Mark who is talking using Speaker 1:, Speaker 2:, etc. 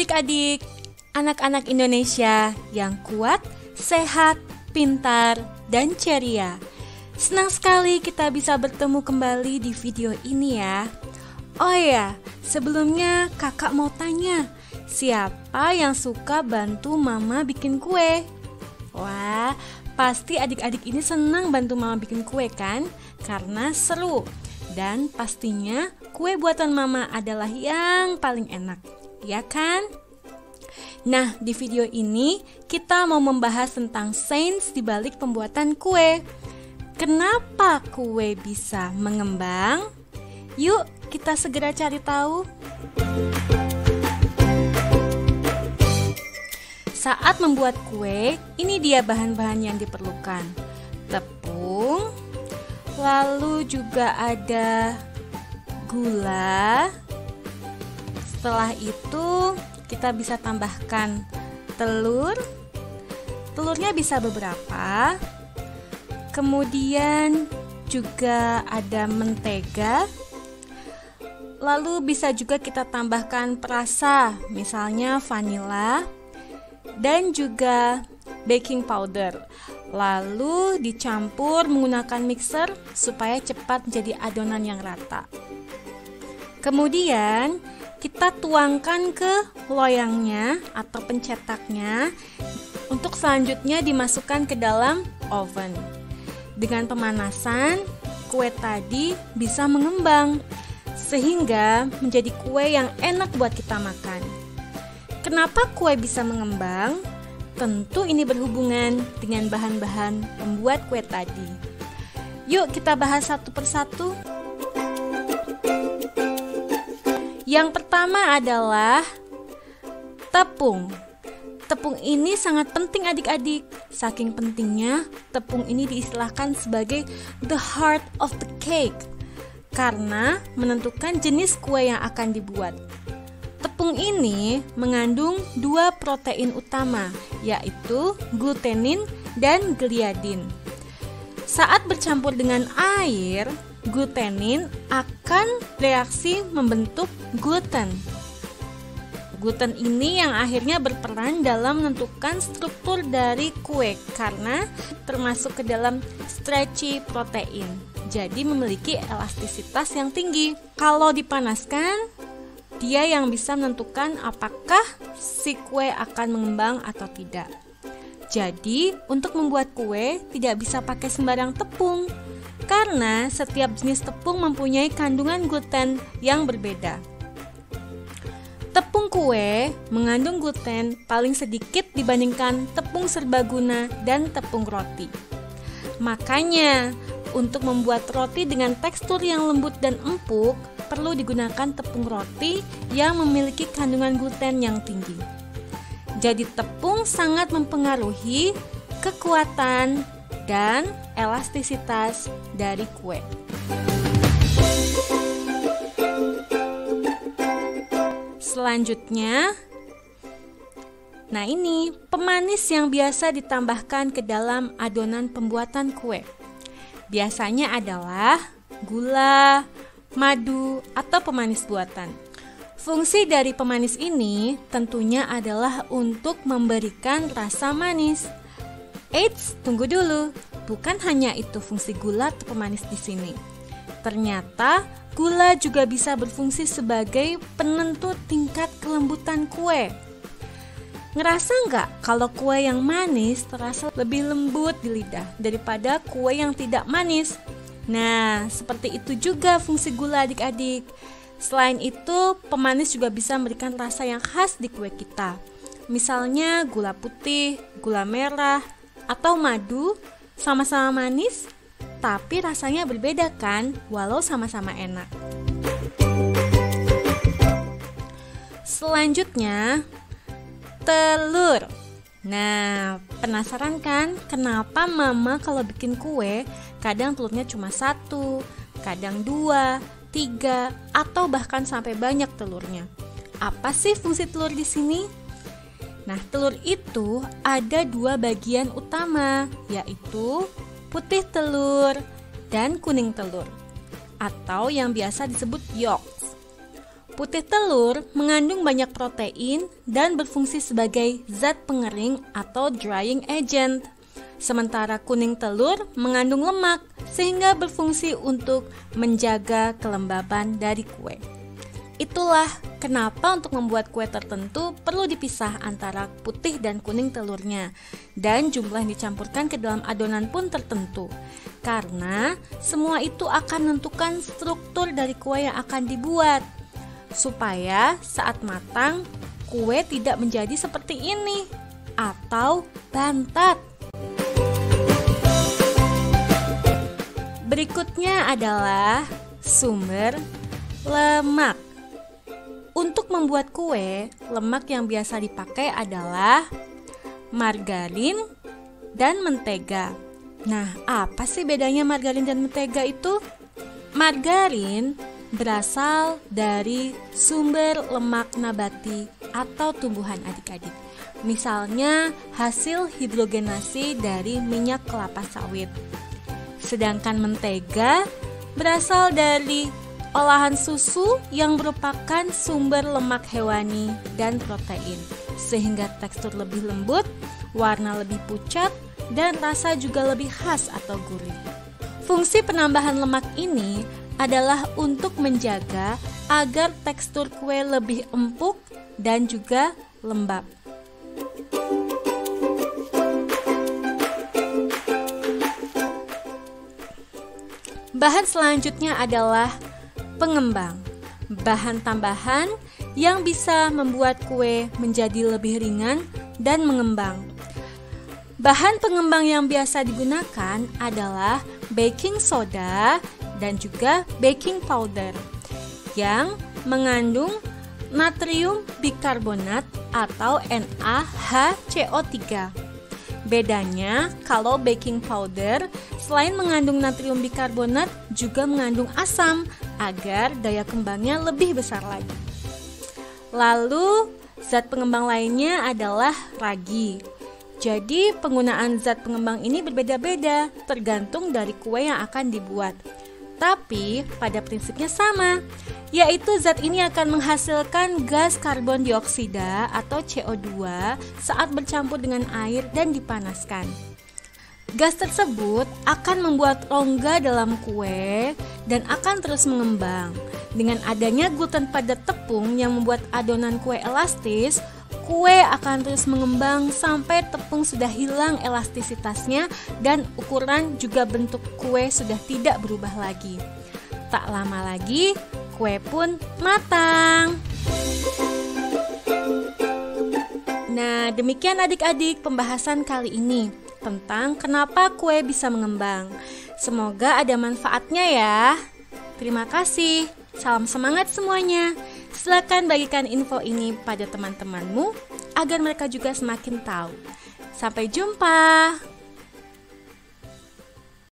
Speaker 1: adik-adik, anak-anak Indonesia yang kuat, sehat, pintar, dan ceria. Senang sekali kita bisa bertemu kembali di video ini ya. Oh ya, sebelumnya kakak mau tanya, siapa yang suka bantu mama bikin kue? Wah, pasti adik-adik ini senang bantu mama bikin kue kan? Karena seru. Dan pastinya kue buatan mama adalah yang paling enak, ya kan? Nah, di video ini kita mau membahas tentang sains di balik pembuatan kue. Kenapa kue bisa mengembang? Yuk, kita segera cari tahu. Saat membuat kue, ini dia bahan-bahan yang diperlukan. Tepung, lalu juga ada gula. Setelah itu kita bisa tambahkan telur. Telurnya bisa beberapa. Kemudian juga ada mentega. Lalu bisa juga kita tambahkan perasa, misalnya vanila dan juga baking powder. Lalu dicampur menggunakan mixer supaya cepat menjadi adonan yang rata. Kemudian kita tuangkan ke loyangnya atau pencetaknya untuk selanjutnya dimasukkan ke dalam oven. Dengan pemanasan, kue tadi bisa mengembang sehingga menjadi kue yang enak buat kita makan. Kenapa kue bisa mengembang? Tentu ini berhubungan dengan bahan-bahan pembuat kue tadi. Yuk kita bahas satu persatu. Yang pertama adalah tepung. Tepung ini sangat penting adik-adik. Saking pentingnya, tepung ini diistilahkan sebagai the heart of the cake karena menentukan jenis kue yang akan dibuat. Tepung ini mengandung 2 protein utama, yaitu glutenin dan gliadin. Saat bercampur dengan air, glutenin akan bereaksi membentuk gluten. Gluten ini yang akhirnya berperan dalam menentukan struktur dari kue karena termasuk ke dalam stretchy protein. Jadi memiliki elastisitas yang tinggi. Kalau dipanaskan, dia yang bisa menentukan apakah si kue akan mengembang atau tidak. Jadi, untuk membuat kue tidak bisa pakai sembarang tepung karena setiap jenis tepung mempunyai kandungan gluten yang berbeda. Tepung kue mengandung gluten paling sedikit dibandingkan tepung serbaguna dan tepung roti. Makanya, untuk membuat roti dengan tekstur yang lembut dan empuk, perlu digunakan tepung roti yang memiliki kandungan gluten yang tinggi. Jadi tepung sangat mempengaruhi kekuatan dan elastisitas dari kue. Selanjutnya, nah ini pemanis yang biasa ditambahkan ke dalam adonan pembuatan kue. Biasanya adalah gula, madu, atau pemanis buatan. Fungsi dari pemanis ini tentunya adalah untuk memberikan rasa manis. Eits, tunggu dulu. Bukan hanya itu fungsi gula atau pemanis di sini. Ternyata gula juga bisa berfungsi sebagai penentu tingkat kelembutan kue. Ngerasa nggak kalau kue yang manis terasa lebih lembut di lidah daripada kue yang tidak manis? Nah, seperti itu juga fungsi gula adik-adik. Selain itu, pemanis juga bisa memberikan rasa yang khas di kue kita. Misalnya gula putih, gula merah, atau madu sama-sama manis, tapi rasanya berbeda kan, walau sama-sama enak. Selanjutnya, telur. Nah, penasaran kan kenapa mama kalau bikin kue kadang telurnya cuma 1, kadang 2, 3, atau bahkan sampai banyak telurnya. Apa sih fungsi telur di sini? Nah, telur itu ada 2 bagian utama, yaitu putih telur dan kuning telur, atau yang biasa disebut yolk. Putih telur mengandung banyak protein dan berfungsi sebagai zat pengering atau drying agent. Sementara kuning telur mengandung lemak sehingga berfungsi untuk menjaga kelembaban dari kue. Itulah kenapa untuk membuat kue tertentu perlu dipisah antara putih dan kuning telurnya, dan jumlah yang dicampurkan ke dalam adonan pun tertentu. Karena semua itu akan menentukan struktur dari kue yang akan dibuat, supaya saat matang kue tidak menjadi seperti ini atau bantat. Berikutnya adalah sumber lemak. Untuk membuat kue, lemak yang biasa dipakai adalah margarin dan mentega. Nah, apa sih bedanya margarin dan mentega itu? Margarin berasal dari sumber lemak nabati atau tumbuhan adik-adik. Misalnya hasil hidrogenasi dari minyak kelapa sawit. Sedangkan mentega berasal dari olahan susu yang merupakan sumber lemak hewani dan protein, sehingga tekstur lebih lembut, warna lebih pucat, dan rasa juga lebih khas atau gurih. Fungsi penambahan lemak ini adalah untuk menjaga agar tekstur kue lebih empuk dan juga lembab. Bahan selanjutnya adalah pengembang, bahan tambahan yang bisa membuat kue menjadi lebih ringan dan mengembang. Bahan pengembang yang biasa digunakan adalah baking soda dan juga baking powder yang mengandung natrium bikarbonat atau NaHCO3. Bedanya, kalau baking powder selain mengandung natrium bikarbonat juga mengandung asam agar daya kembangnya lebih besar lagi. Lalu, zat pengembang lainnya adalah ragi. Jadi, penggunaan zat pengembang ini berbeda-beda tergantung dari kue yang akan dibuat. Tapi, pada prinsipnya sama, yaitu zat ini akan menghasilkan gas karbon dioksida atau CO2 saat bercampur dengan air dan dipanaskan. Gas tersebut akan membuat rongga dalam kue dan akan terus mengembang. Dengan adanya gluten pada tepung yang membuat adonan kue elastis, kue akan terus mengembang sampai tepung sudah hilang elastisitasnya dan ukuran juga bentuk kue sudah tidak berubah lagi. Tak lama lagi, kue pun matang. Nah, demikian adik-adik pembahasan kali ini tentang kenapa kue bisa mengembang. Semoga ada manfaatnya ya. Terima kasih. Salam semangat semuanya. Silakan bagikan info ini pada teman-temanmu agar mereka juga semakin tahu. Sampai jumpa.